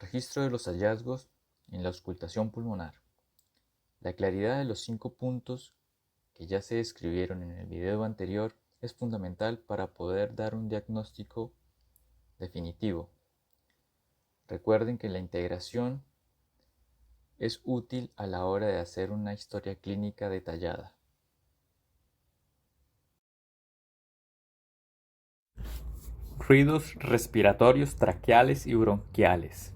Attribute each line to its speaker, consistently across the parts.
Speaker 1: Registro de los hallazgos en la auscultación pulmonar. La claridad de los 5 puntos que ya se describieron en el video anterior es fundamental para poder dar un diagnóstico definitivo. Recuerden que la integración es útil a la hora de hacer una historia clínica detallada.
Speaker 2: Ruidos respiratorios traqueales y bronquiales.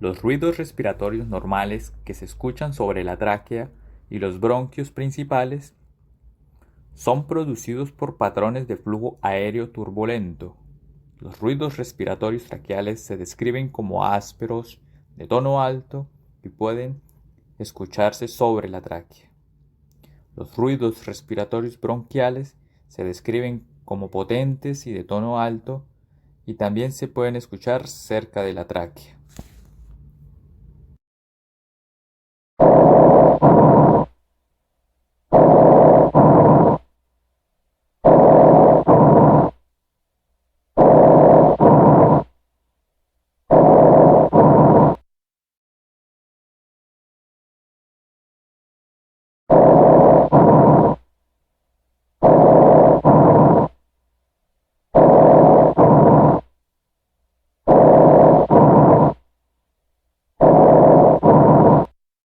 Speaker 2: Los ruidos respiratorios normales que se escuchan sobre la tráquea y los bronquios principales son producidos por patrones de flujo aéreo turbulento. Los ruidos respiratorios traqueales se describen como ásperos, de tono alto y pueden escucharse sobre la tráquea. Los ruidos respiratorios bronquiales se describen como potentes y de tono alto y también se pueden escuchar cerca de la tráquea.